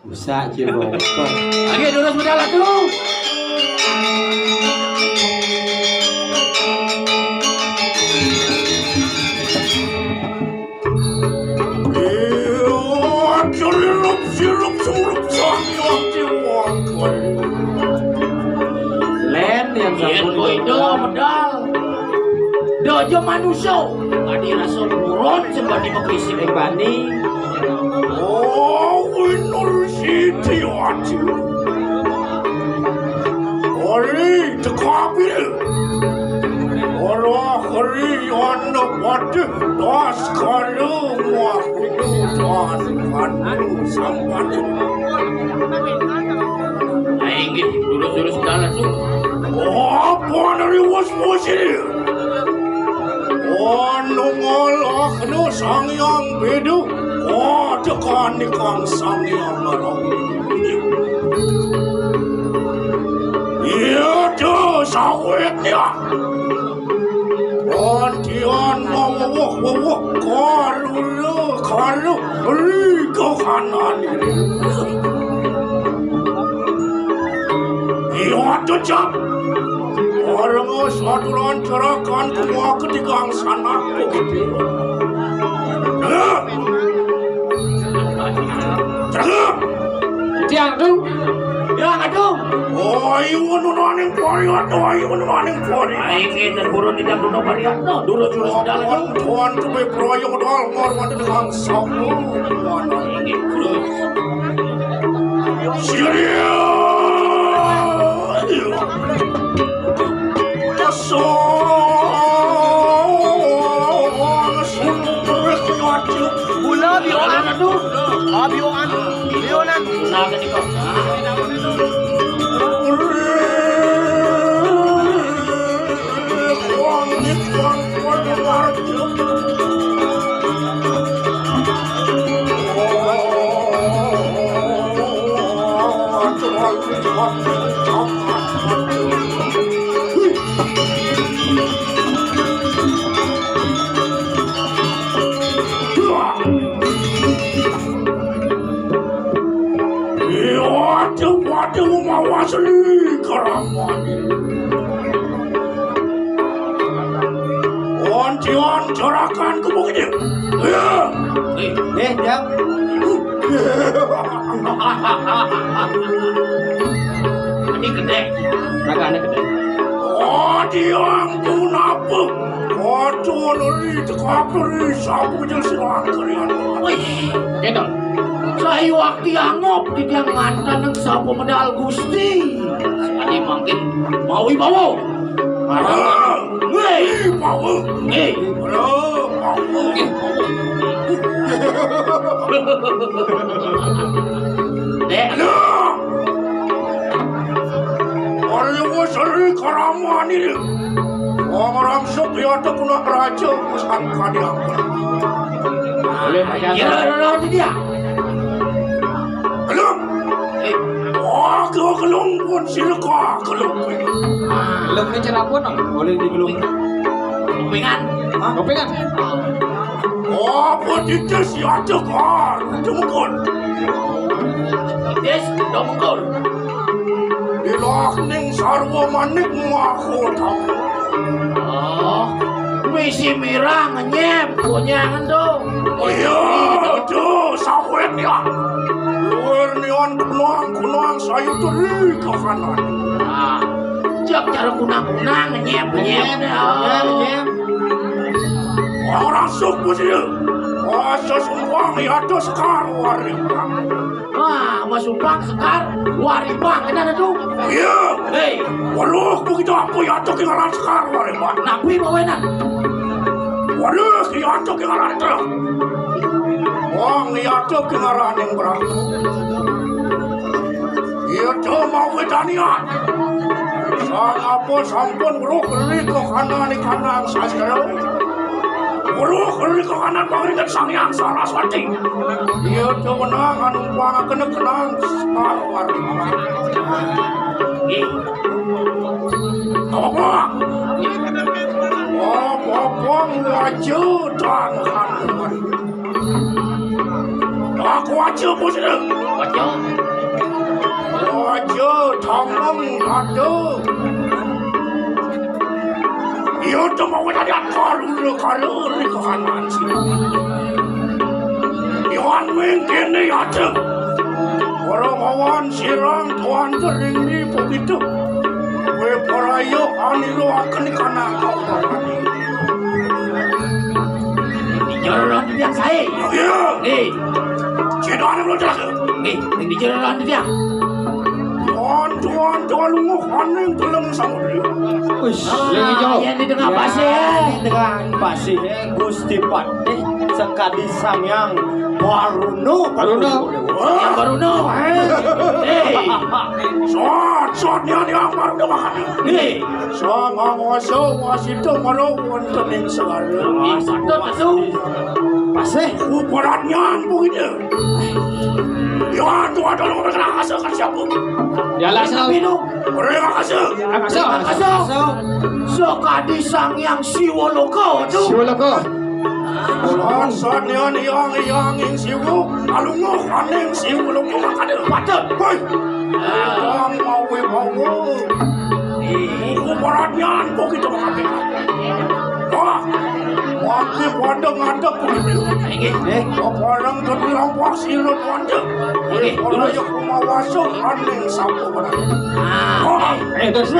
Busa Ciroko. Lagi lurus medal tuh. Len yang Yen itu medal. Dojo manusia. Tadi rasa buron sebab dipekisi Bani. Oh, winner city aja. Ori tekabil. Orang hari anda pada das kalau waktu das kalau sampai. Aing lurus medal tuh. Oh, apa dari was ini? Oh, nungol akhno sangyang bedu. Oh, tekan nikang sangyang marang. Iya tuh sawitnya. Pontian wawak kalu kau kanan ini. Iya tuh cap. Orang saturan cerakan semua ketika sana begitu. Jangan. Tiang tuh. Ya aduh. Oh, ibu nunaning pariat, ibu nunaning pariat. Aing ini burun di dalam dunia pariat no. Dulu lurus medal tuh. Tuan kebe proyek modal ngorban dengan sapu. Aing lurus. Serius. Bola biolan tuh. Biolan. Biolan. Nah, kan iko. Waduh, mawas li karamani. Ontian cerakan ke begini. Jam. Ini gede. Kagak ada gede. Oh, diang pun apa? Waduh, lari tekapuri sapu jelasin kalian. Wih, dedol. Saya waktu yang ngop di tiang mantan yang sapu medal Gusti. Sekali makin mau bawa. Wih, mau. Eh, Mau. dek, Orang wasari karaman ini. Orang sepiat kuna raja pesan kadiang. Boleh pakai ya, dia. Kelung. Oh, kelung pun silka kelung. Belum ini cerapun dong. Boleh digelung. Kupingan. Kopingan. Oh, petite siapa kan? Jemukun. Des, domkol. Dilakning sarwa manik mahkota. Oh, misi mirang nyep kunyangan dong. Iya, tuh sawit ya. Luar nian kunang sayu teri ke kanan. Ah, jak cara kunang nyep. Orang suku sih. Masa sumbang ya tuh sekarang wari. Wah, masuk bang sekar, wari bang, ada tuh. Iya. Hei, Waduh, begitu apa ya tuh kenalan sekarang wari bang. nabi bawenan. Waduh, ya tuh kenalan itu. Wang ya tuh kenalan yang berat. Itu mau wedanian. Sang apa sampun bro beri ke kanan saja. Bro beri ke kanan bangrikan sang yang Saraswati. Itu menang anu bang kena kenang Star Apa? Apa wajah dan kanan. Aku wajah bos ini. Raja. Raja Tanggung Raja. Iyo tu mau tadi karur di kanan sini. Iwan mungkin ni aja. Orang awan sirang tuan kering ni begitu. Kue perayo anilo akan di kanan kau tadi. Jalan dia saya. Ya. Nih, Cedana belum jelas. nih, ini jalan dia. Tuan lungo kaning dalam samudra. Wis, lagi jauh. Yang di tengah pasir. Di tengah pasir Gusti Patih sekadi samyang Baruno. Yang Baruno. Sotnya yang baru makan. Nih, Sama wasito malu untuk ning segala. satu tu. Pasir. Ukurannya begitu. Ya, tuan lu kena kasar kan siapa? Jalan sana. Orang kasar. Kasih. Sekadi sang yang Siwoloka tu. Siwoloka. Sotnya yang siwu, alungo kaning siwu lu makan. Patut. Hei, yang mau ukurannya begitu makan. Wah, waktu pada ngadep begitu. Orang terbilang pasti lu pada. Orang yang mau masuk kaning sapu pada. Terus.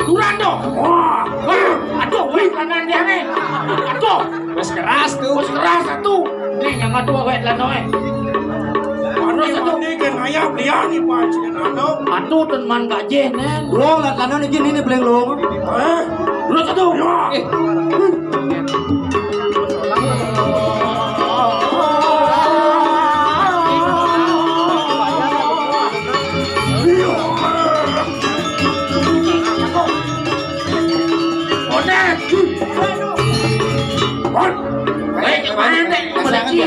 Durando. Aduh, wait lanan dia ni. Aduh, Mas keras tuh. bos keras satu. Ni yang aduh wait lanan. Ini kan ayam liang ni pancen ano. Aduh teman gajah nen. Long lano ni gini beleng long. Dulu satu. Ya.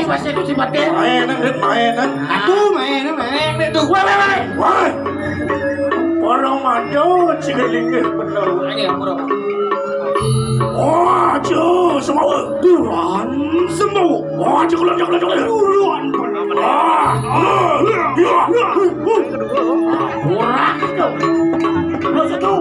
Masih tu si batin. Mainan. Aduh, main tuh. Wah. Orang maju cigeling bener. Ini bro. Wah, cu semua. Duran semua. Wah, cukup. Duran. Kurang tu. Dulu satu.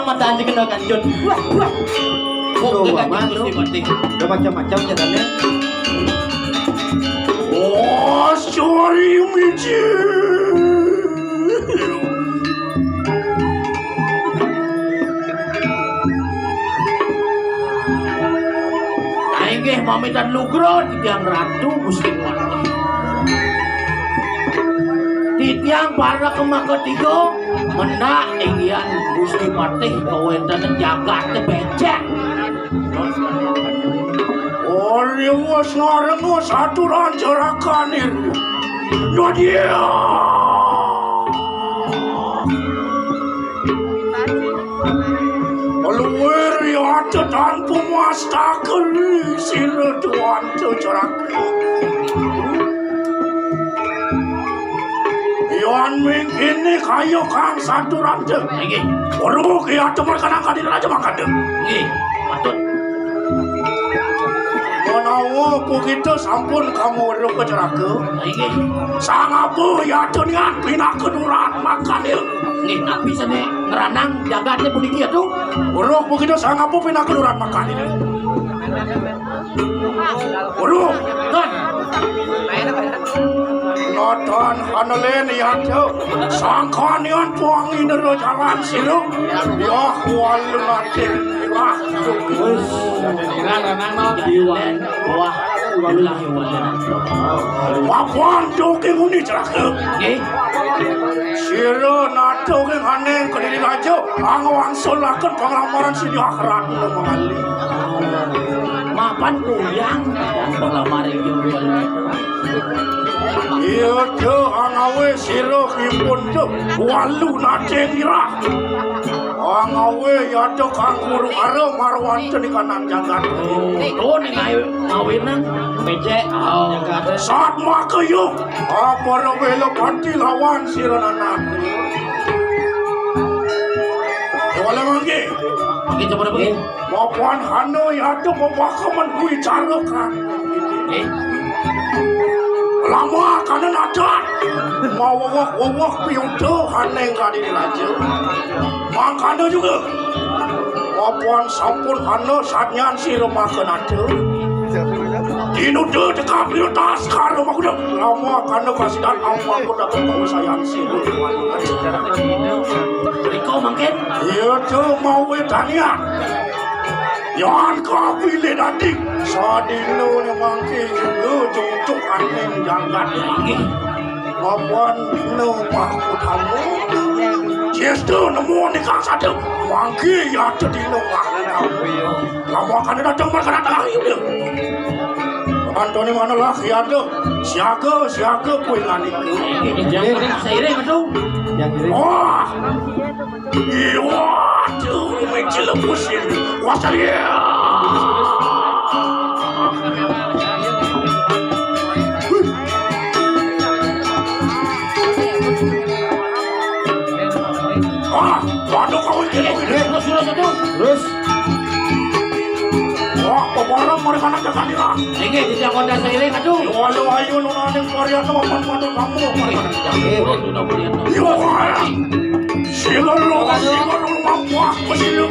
Mata aja kena kanjut. Wah. Bukan kanjut si batin. Udah macam-macam jalannya. Oh, sorry Michi. Aingeh mami dan lugro tiang ratu Gusti Patih. Titiang para kemak ketiga mendak inggian Gusti Patih kawenten jagat becek. Orang seorang satu rancarakan ini. Nadia. Luar ada dan pemuasta kali sila tuan tercerak. Wan ming ini kayu kang satu rante. Nggih. Uruk ya teman kanang kadi raja makan deh. Nggih. Patut. Menawa begitu sampun kamu uruk ke jeraka. Nggih. Sang abu ya dengan pina keduran makan dia. Nggih, nabi sane ngeranang jagatnya puniki atuh. Uruk begitu sang abu pina keduran makan dia. Uruk. Don. Nonton hanelen ya tuh. Sang kanian puangi nero jalan siru. Ya walu nanti. Wah. Ranang no diwan. Wah. Wallahi wallahi. Wapuan joki muni jeraka. Nggih. Siru nato ke haneng kediri raja. Angwang solakan penglamaran si di akhirat mengali. Mapan kuyang pengamar iki Iya tuh angawe siru himpun tuh. Walu nate ngira. Angawe ya tuh kang guru aro marwan tuh di kanan jagat. Oh, ning ngawinang becek. Oh, Saat maka yuk, apa rawelo panti lawan siranana. Wala mangge, iki coba begini. mapuan hano ya tu mapakaman kui carokan. Lama kanan ada, mau wawak piung tu haneng kadi raja. Mangkano juga, mapuan sampun hano satnyan si rumah kenatu. Dino de dekap di tas karo mak udah lama kano kasih dan apa aku dah ketemu sayang si rumah. Riko mangken. Iya tuh mau tanya. Yan ka pilih nanti. Sadino ni mangke juga jungcuk aneh jangan lagi. Mapuan no aku tamu. Jestu nemu ni kang satu. Mangke ya terdino mana. Lama kan datang makan datang itu. Antoni mana lah ya tuh. Siaga kue ngani. Jangan seiring atuh. Wah, iya tuh mencela pusing, wasalia. Ah, waduh kau ini. Terus. Wah, pebarang mereka nak jaga dia. Nggih, dijak konda seiring atuh. Walau ayu nuna ning Korea tuh papan kamu. Iya, silalu mampu aku silu.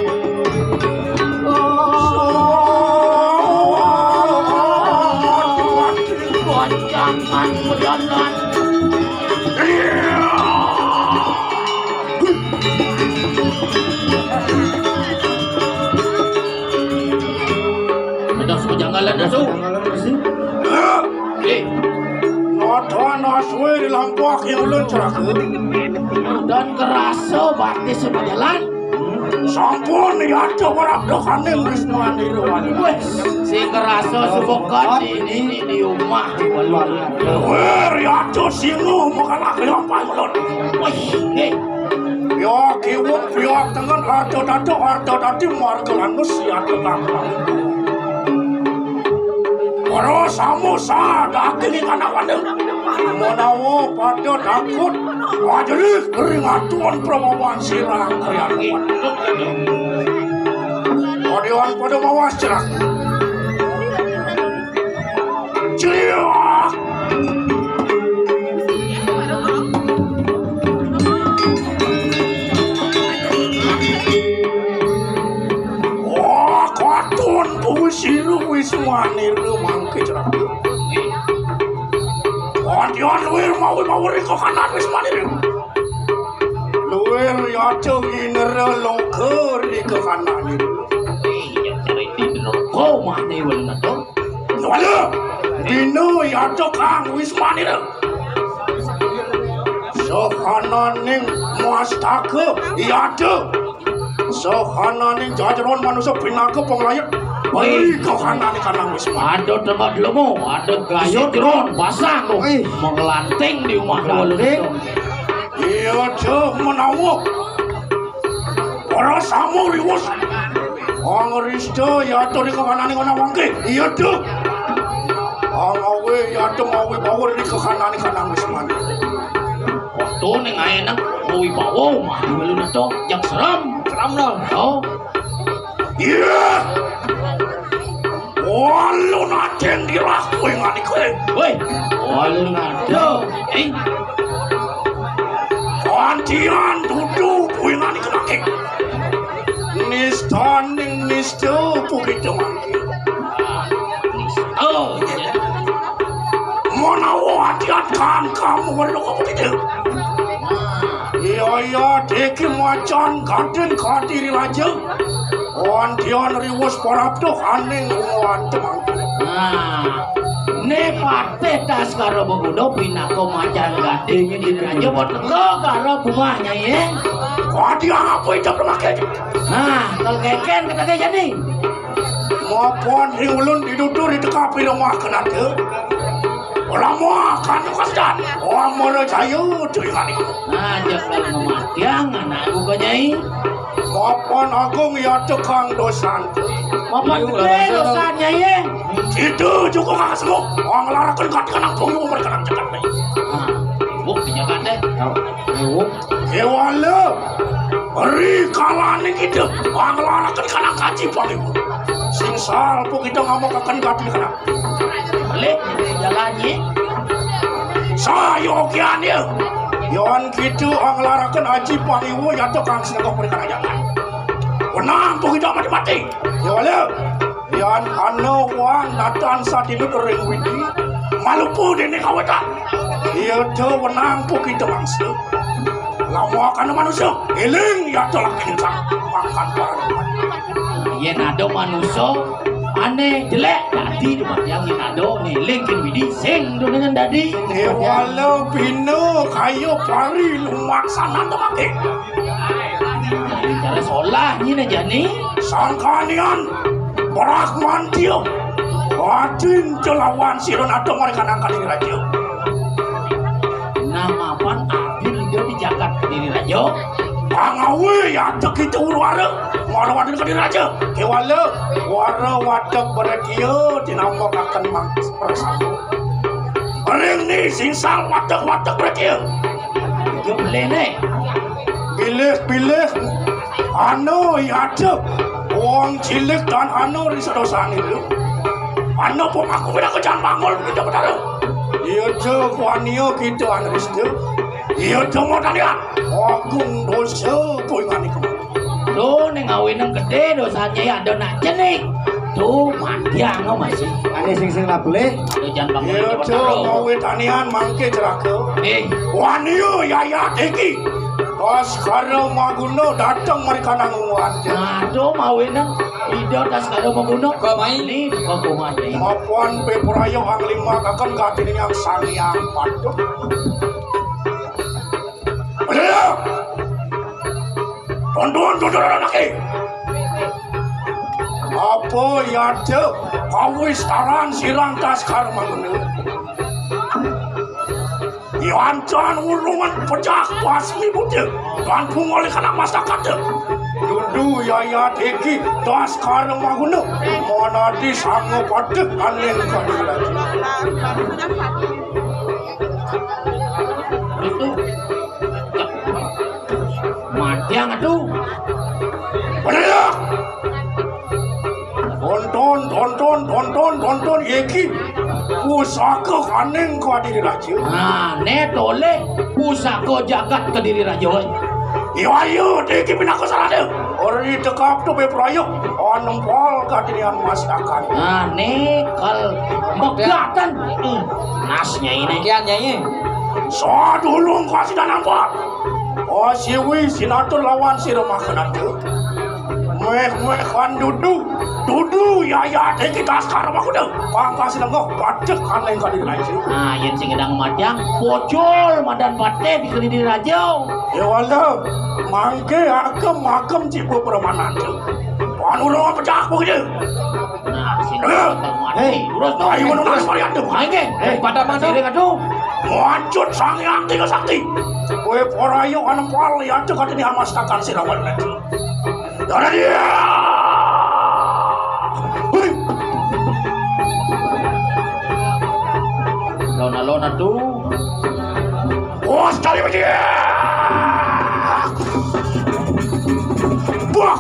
Jangan berjalan. Ada semua janggalan asuh. Nonton aswe di lampuak yang ulun ceraka. Dan kerasa bakti semua jalan. Sampun ya coba dokan yang wisnuan di luar. Si kerasa subukan ini di rumah. Wer ya to singu makan laki lampai ulun. Ya kiwuk piak dengan harta dati margelan nusia tetap. Para samusa daging kanak-kanak. Menawa pada takut wajarih keringatuan permawan sirang kriyakuan. Kodian pada mawas cerah. Ciak! Wah, katun pusiru wiswani rumangke cerah. Kodian luir mau riko kanan wiswani ru. Luir yacu inera longker di ke kanan ru. Kau mana wala to? Wala, dino yacu kang wiswani ru. Sohananing muastake yacu. Sohananing jajaran manusia pinaka penglayat. Beri kau kanan kanang wiswani. Ada tempat lemu, ada gayo tiron, basah tuh, menglanting di rumah lanting. Iya tuh menawuk. Para samu riwus. Ang risto ya tuh di kanan kau nawangke. Iya tuh. Ang awe ya tuh awe bawur di kanan kanang wisman. Waktu Tuh ning ayeuna wibawa mah diweuluna tong jak serem loh. Oh. Iya. Walu najen dilakuin ngani kue. Woi, walu ngado. Kantian duduk kue ngani kenake. Nistaning nistu begitu mangki. Oh, Mana wadian kan kamu walu begitu. Iya deki macan gaden kadiri raja. Kantian riwus parabdo haning umuan temangki. Ne pate tas karo begudo pinako macan gading di raja buat teko karo bunganya ya. Kantian apa itu pemakai? Kalau keken kita kayak jadi. Maupun ulun didudur di tekapi rumah kenate. Orang makan kasdan. Orang mana jaya dengan itu. Jangan mematiang anak aku nyai. Maupun agung ya tekang dosan. Bapak gede dosanya ya. Itu juga nggak semua. Orang larakan kat kanang tunggu mereka nak cakap ni. Buk dijaga deh. Kewala. Beri kalah ni kita. Orang larakan kanang kaji paling. Singsal pun kita ngamuk akan kat ni kanang. Balik jalannya. Saya okean ya. Yon gitu orang larakan haji paling ya tekang senegok mereka nak jalan. Menang pun kita mati-mati. Kewala. Yan ano wang natan sa tinut ring widi malupu dini kawata iya to wenang po kita bangsa lama kan manusia iling ya to lakin sang pangkan parang yen ado manusia aneh jelek tadi cuma yang ado nih lingkin widi sing do dengan dadi walau pino kayo pari lumaksana temake cara solah ini jani sangkanian Rahman dia Adin jelawan siron ada mereka nangka diri raja nama pan Adin dia di jagat diri raja Pangawe ya ada kita urwara Wara wadah diri raja Kewala Wara wadah beradia dinambak akan mangkis bersama Ring ni singsal wadah beradia dia boleh nih Pilih Ano ya ada Wong cilik dan ano risadosan itu. Ano pun aku beda kejan bangol kita betara. Iya je kuanio kita anris je. Iya je mau tanya. Agung dosa poingan itu. Tuh nih ngawin yang gede dosanya ya ada nak jenik. Tuh mandiang ngau masih. Ane sing lah boleh. Ada jangan bangol Iya kita je betara. ngawin tanian mangke jerake. Kuanio ya teki. Pas karo maguno datang mereka nanguan. Aduh mawinan video tas kado maguno kau main nih kau main Mapuan pepurayo ang lima kakan gatin yang sangyang padu. Ayo, tonton lagi. Apa ya de kawis taran sirang tas karo maguno. Yancan urungan pecah pasmi bude gantung oleh kanak masyarakat dudu yaya teki das karo maguno mana di sango pade anen kadilati itu matiang aduh bener tonton yeki pusaka anen kadilati ne tole pusaka jagat ke diri raja ayo teki pinako sarade ori dekap tu beprayo anempol kadilian masyarakat ne kal megatan nasnya ini Kiannya ini. so dulung kasih dan nampak oh siwi sinatur lawan si rumah kenatu meh kan dudu ya deh kita sekarang aku dah pangkas nengok pacek aneh kali lagi yen sing gedang matiang bocol madan pate di diri raja ya wala mangke akam cipu permanan tu panu rumah pecah begitu sing gedang mati urus ayo menurut varian tu ayo Pada mana? sini aduh Wancut sang yang tiga sakti. Kue porayo anempal ya tu kata dia masakan sirawan nanti. Ada dia. lona tu Oh, sekali lagi. Wah,